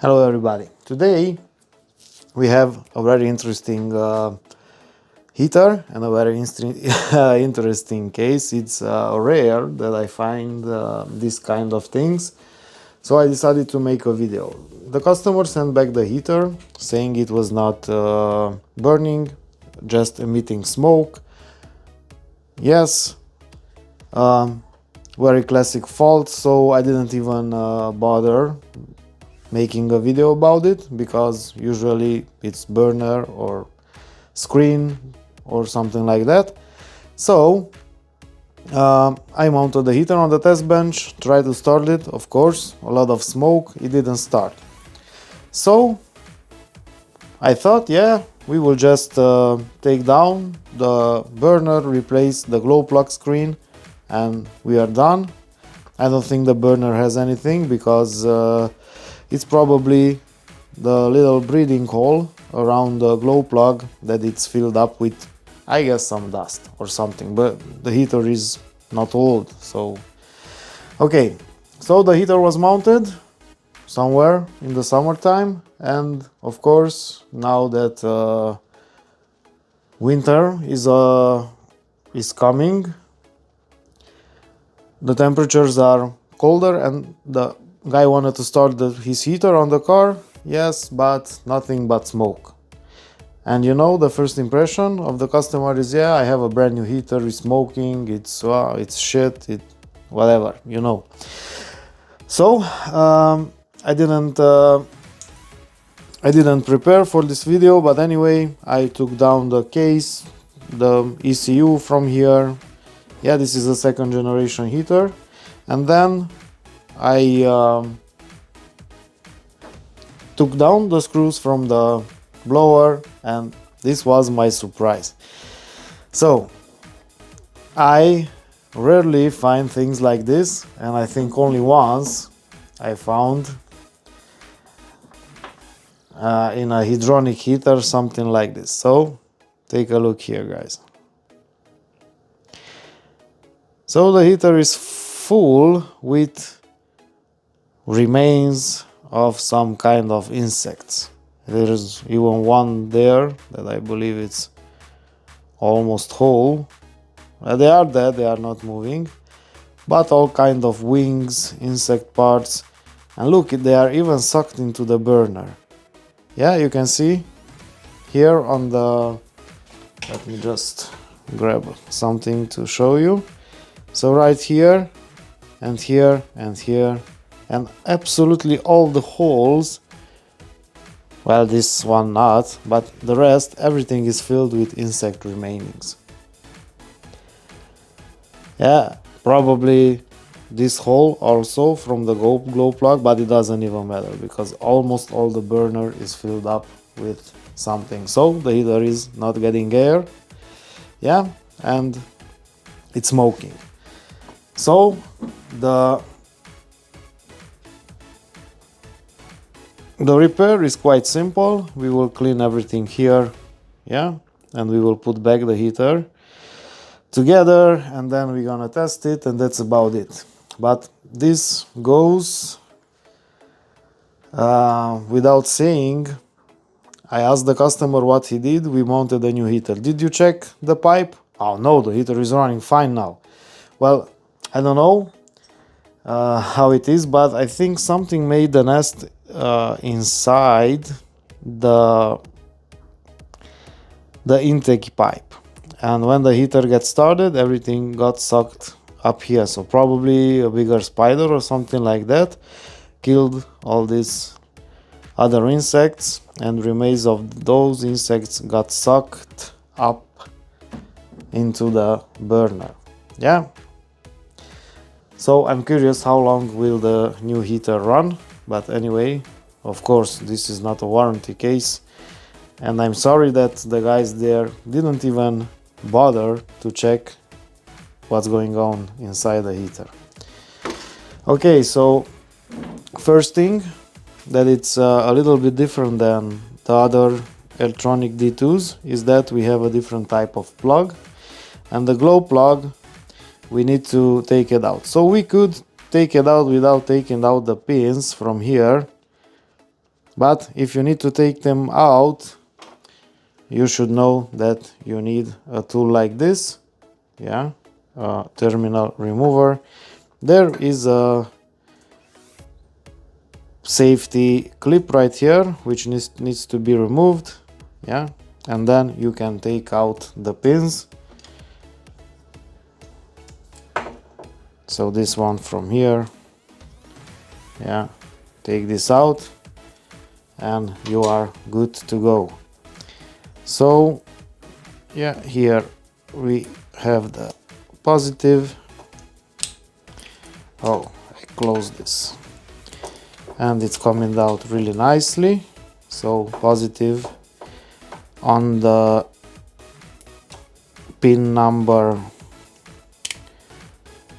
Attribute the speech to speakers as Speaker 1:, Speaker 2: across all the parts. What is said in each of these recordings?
Speaker 1: Hello everybody. Today we have a very interesting heater and a very interesting case. It's rare that I find this kind of things, so I decided to make a video. The customer sent back the heater saying it was not burning, just emitting smoke. Yes, very classic fault, so I didn't even bother making a video about it, because usually it's burner or screen or something like that. So I mounted the heater on the test bench, tried to start it. Of course, a lot of smoke, it didn't start. So I thought, yeah, we will just take down the burner, replace the glow plug screen, and we are done. I don't think the burner has anything, because it's probably the little breathing hole around the glow plug that it's filled up with, I guess, some dust or something. But the heater is not old, so okay. So the heater was mounted somewhere in the summertime, and of course now that winter is coming, the temperatures are colder, and the guy wanted to start his heater on the car. Yes, but nothing but smoke. And you know, the first impression of the customer is, yeah, I have a brand new heater, it's smoking, it's shit, whatever, you know. So I didn't prepare for this video, but anyway, I took down the case, the ECU from here. Yeah, this is a second generation heater. And then I took down the screws from the blower, and this was my surprise. So I rarely find things like this, and I think only once I found in a hydronic heater something like this. So take a look here, guys. So the heater is full with remains of some kind of insects. There's even one there that I believe it's almost whole. They are dead, they are not moving, but all kind of wings, insect parts. And look, they are even sucked into the burner. Yeah, you can see here on the, let me just grab something to show you. So right here and here and here, and absolutely all the holes, well, this one not, but the rest, everything is filled with insect remainings. Yeah, probably this hole also from the glow plug, but it doesn't even matter, because almost all the burner is filled up with something. So the heater is not getting air, yeah, and it's smoking. So the repair is quite simple. We will clean everything here, yeah, and we will put back the heater together, and then we're gonna test it, and that's about it. But this goes without saying. I asked the customer what he did. We mounted a new heater. Did you check the pipe? Oh no, the heater is running fine now. Well, I don't know how it is, but I think something made the nest inside the intake pipe, and when the heater gets started, everything got sucked up here. So probably a bigger spider or something like that killed all these other insects, and remains of those insects got sucked up into the burner. Yeah. So I'm curious how long will the new heater run, but anyway, of course, this is not a warranty case, and I'm sorry that the guys there didn't even bother to check what's going on inside the heater. Okay, so first thing, that it's a little bit different than the other electronic D2s is that we have a different type of plug, and the glow plug, we need to take it out. So we could take it out without taking out the pins from here, But if you need to take them out, you should know that you need a tool like this, yeah, a terminal remover. There is a safety clip right here which needs to be removed, yeah, and then you can take out the pins. So this one from here, yeah, take this out and you are good to go. So yeah, here we have the positive. Oh, I close this and it's coming out really nicely. So positive on the pin number,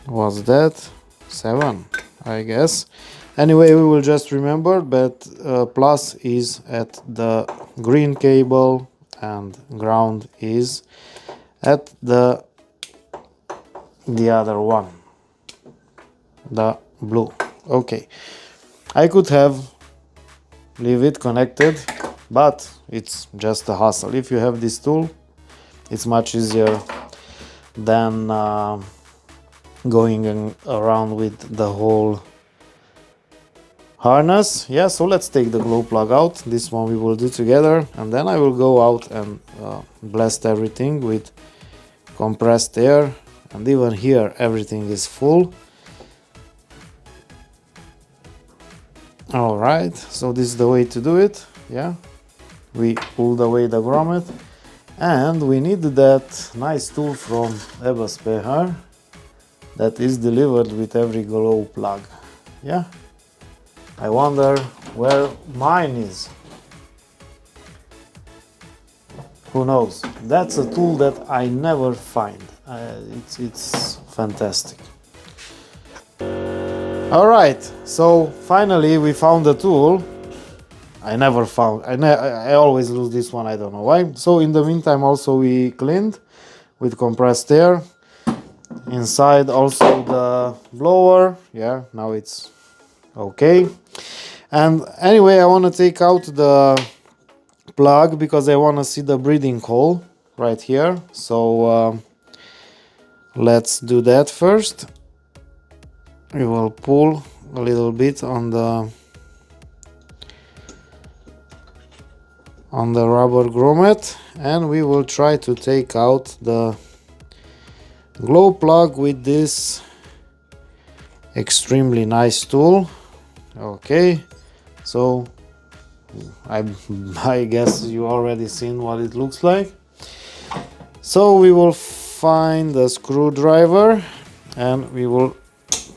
Speaker 1: was that 7, I guess. Anyway, we will just remember that plus is at the green cable and ground is at the other one, the blue. Okay, I could have leave it connected, but it's just a hassle. If you have this tool, it's much easier than going around with the whole harness. Yeah, so let's take the glow plug out. This one we will do together, and then I will go out and blast everything with compressed air. And even here everything is full. All right, so this is the way to do it. Yeah, we pulled away the grommet, and we need that nice tool from Eberspacher that is delivered with every glow plug. Yeah, I wonder where mine is. Who knows? That's a tool that I never find. It's fantastic. All right, so finally we found the tool. I never found. I always lose this one. I don't know why. So in the meantime, also we cleaned with compressed air. Inside also the blower. Yeah, now it's okay. And anyway, I want to take out the plug because I want to see the breathing hole right here. So let's do that first. We will pull a little bit on the rubber grommet, and we will try to take out the glow plug with this extremely nice tool. Okay, so I guess you already seen what it looks like. So we will find the screwdriver and we will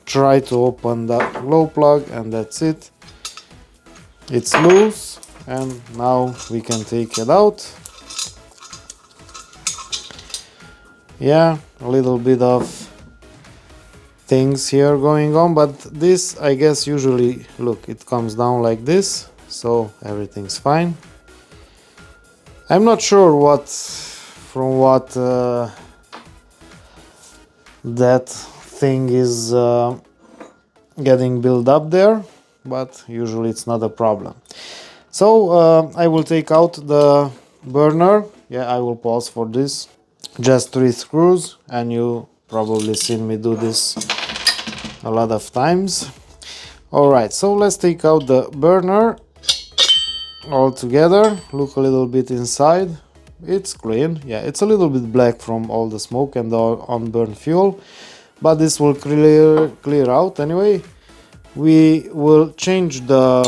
Speaker 1: try to open the glow plug, and that's it. It's loose, and now we can take it out. Yeah, a little bit of things here going on, but this, I guess, usually, look, it comes down like this, so everything's fine. I'm not sure what that thing is getting built up there, but usually it's not a problem. So I will take out the burner. Yeah, I will pause for this. Just 3 screws, and you probably seen me do this a lot of times. All right, so let's take out the burner all together. Look a little bit inside. It's clean. Yeah, it's a little bit black from all the smoke and the unburned fuel, but this will clear out anyway. We will change the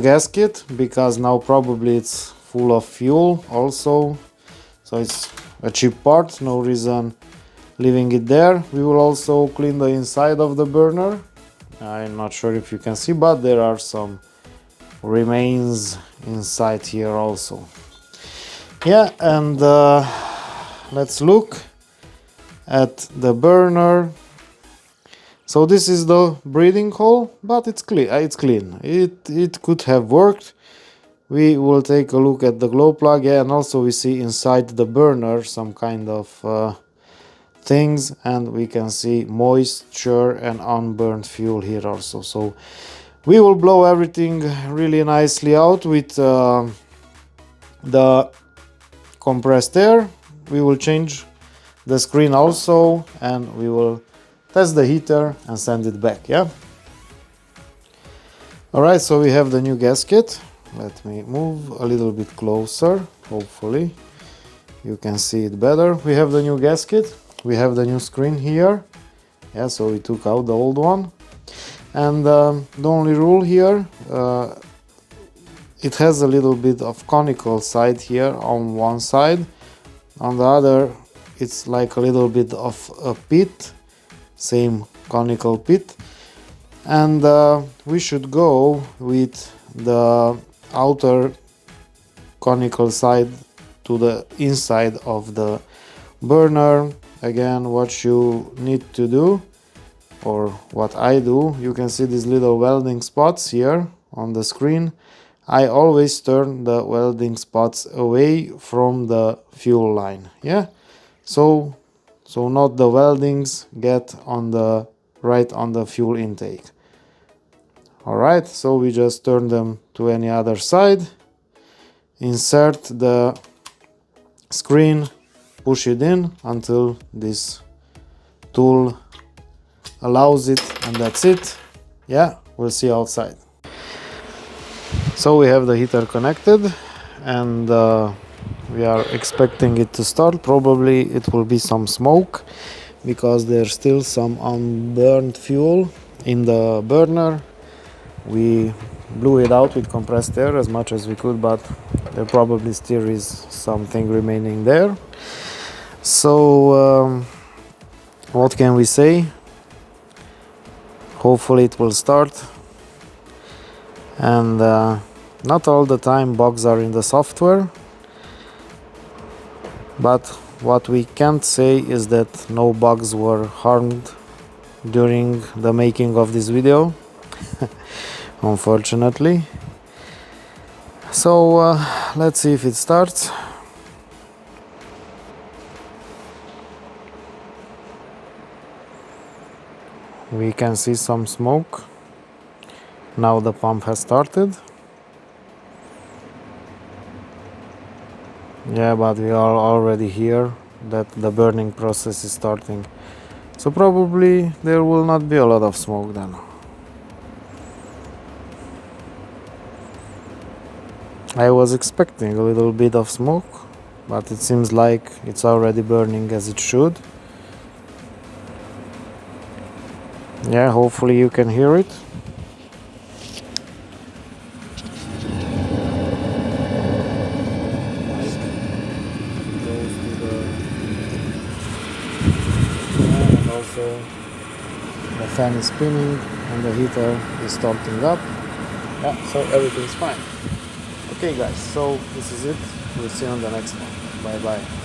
Speaker 1: gasket because now probably it's full of fuel also, so it's a cheap part, no reason leaving it there. We will also clean the inside of the burner. I'm not sure if you can see, but there are some remains inside here also. Yeah, and let's look at the burner. So this is the breathing hole, but it's clean. It could have worked. We will take a look at the glow plug, yeah, and also we see inside the burner some kind of things, and we can see moisture and unburned fuel here also. So We will blow everything really nicely out with the compressed air. We will change the screen also, and we will test the heater and send it back. Yeah. Alright, so we have the new gasket. Let me move a little bit closer, hopefully you can see it better. We have the new gasket, we have the new screen here. Yeah, so we took out the old one. And the only rule here, it has a little bit of conical side here on one side. On the other, it's like a little bit of a pit, same conical pit. And we should go with the outer conical side to the inside of the burner. Again, what you need to do, or what I do, you can see these little welding spots here on the screen. I always turn the welding spots away from the fuel line. Yeah, so not the weldings get on the right on the fuel intake. Alright, so we just turn them to any other side, insert the screen, push it in until this tool allows it, and that's it. Yeah, we'll see outside. So we have the heater connected, and we are expecting it to start. Probably it will be some smoke because there's still some unburned fuel in the burner. We blew it out with compressed air as much as we could, but there probably still is something remaining there. So what can we say? Hopefully it will start. And not all the time bugs are in the software, but what we can't say is that no bugs were harmed during the making of this video. Unfortunately. So let's see if it starts. We can see some smoke. Now the pump has started. Yeah, but we are already here that the burning process is starting. So probably there will not be a lot of smoke then. I was expecting a little bit of smoke, but it seems like it's already burning as it should. Yeah, hopefully you can hear it. And also the fan is spinning and the heater is starting up. Yeah, so everything's fine. Okay guys, so this is it. We'll see you on the next one. Bye bye.